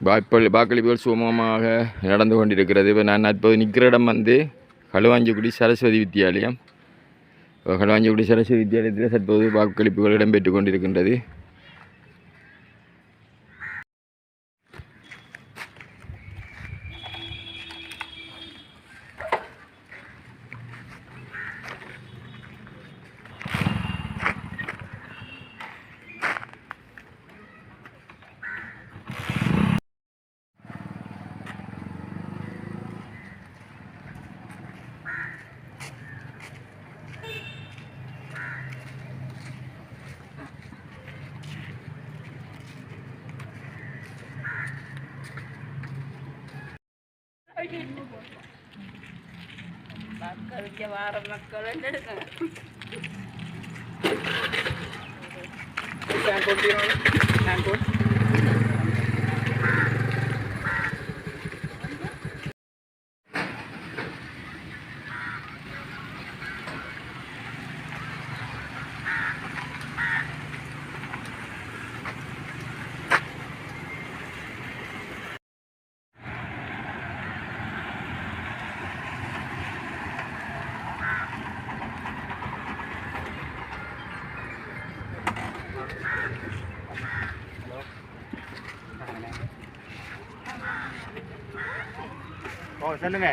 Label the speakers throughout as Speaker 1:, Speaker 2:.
Speaker 1: வாக்களிப்புகள் சுமூகமாக நடந்து கொண்டிருக்கிறது. இப்போ நான் இப்போது நிற்கிற இடம் வந்து களுவாஞ்சிக்குடி சரஸ்வதி வித்தியாலயம். களுவாஞ்சிக்குடி சரஸ்வதி வித்தியாலயத்தில் தற்போது வாக்களிப்புகள் இடம்பெற்று கொண்டிருக்கின்றது.
Speaker 2: மக்களுக்கு வார மக்கள் எடுக்கணும்.
Speaker 3: சொல்லுங்க.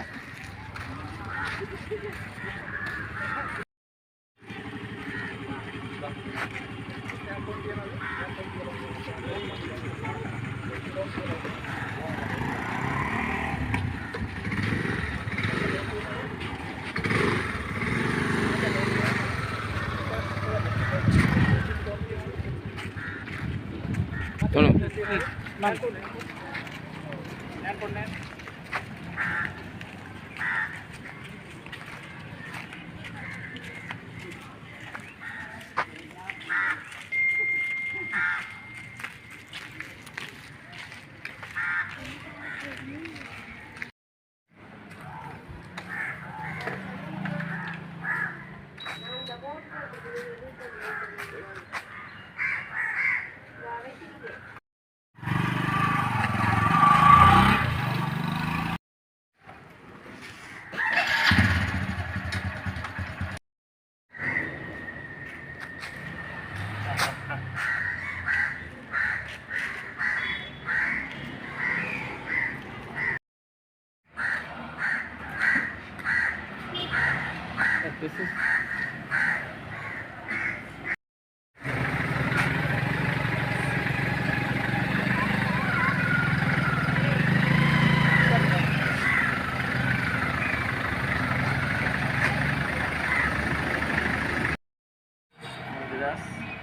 Speaker 3: This is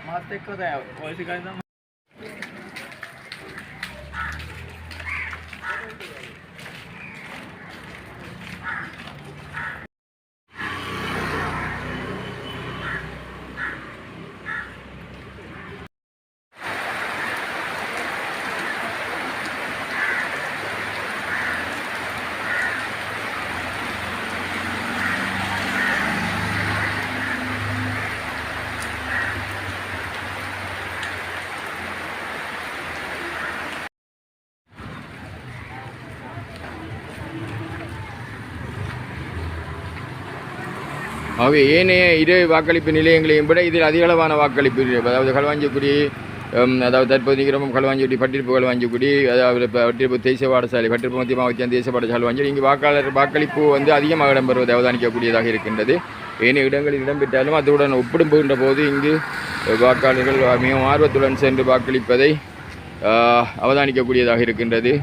Speaker 3: Mas tem que dar, hoje ganha não.
Speaker 1: ஆகவே ஏனைய இரு வாக்களிப்பு நிலையங்களையும் விட இதில் அதிகளவான வாக்களிப்பு, அதாவது களுவாஞ்சிக்குடி, அதாவது தற்போது நிகரமும் களுவாஞ்சிக்குடி, பட்டிருப்பு களுவாஞ்சிக்குடி, அதாவது பட்டிருப்பு தேசிய பாடசாலை, பட்டிருப்பு மத்திய மாவட்ட தேசிய பாடசாலை களுவாஞ்சி, இங்கு வாக்களிப்பு வந்து அதிகமாக இடம்பெறுவதை அவதானிக்கக்கூடியதாக இருக்கின்றது. ஏனைய இடங்களில் இடம்பெற்றாலும் அதுடன் ஒப்பிடுகின்ற போது இங்கு வாக்காளர்கள் மிகவும் ஆர்வத்துடன் சென்று வாக்களிப்பதை அவதானிக்கக்கூடியதாக இருக்கின்றது.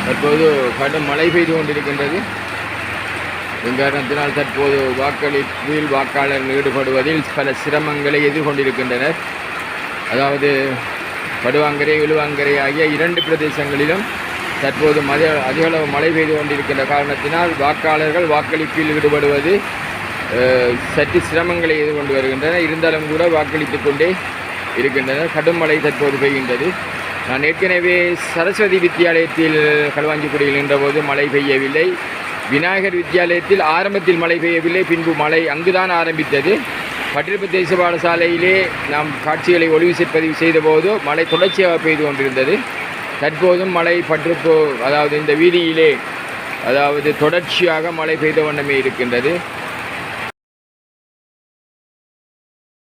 Speaker 1: தற்போது கடும் மழை பெய்து கொண்டிருக்கின்றது. இக்காரணத்தினால் தற்போது வாக்களிப்பில் வாக்காளர்கள் ஈடுபடுவதில் பல சிரமங்களை எதிர்கொண்டிருக்கின்றனர். அதாவது படுவாங்கரை, இழுவாங்கரை ஆகிய இரண்டு பிரதேசங்களிலும் தற்போது அதிகளவு மழை பெய்து கொண்டிருக்கின்ற காரணத்தினால் வாக்காளர்கள் வாக்களிப்பில் ஈடுபடுவது சற்று சிரமங்களை எதிர்கொண்டு வருகின்றனர். இருந்தாலும் கூட வாக்களித்துக் கொண்டே இருக்கின்றனர். கடும் மழை தற்போது பெய்கின்றது. நான் ஏற்கனவே சரஸ்வதி வித்தியாலயத்தில் களுவாஞ்சிக்குடியில் நின்றபோது மழை பெய்யவில்லை. விநாயகர் வித்தியாலயத்தில் ஆரம்பத்தில் மழை பெய்யவில்லை, பின்பு மழை அங்குதான் ஆரம்பித்தது. பட்டிருப்பு தேசிய பாடசாலையிலே நாம் காட்சிகளை ஒளிவிசைப்பதிவு செய்தபோது மழை தொடர்ச்சியாக பெய்து கொண்டிருந்தது. தற்போதும் மழை பட்டிருப்பு, அதாவது இந்த வீதியிலே, அதாவது தொடர்ச்சியாக மழை பெய்த வண்ணமே இருக்கின்றது.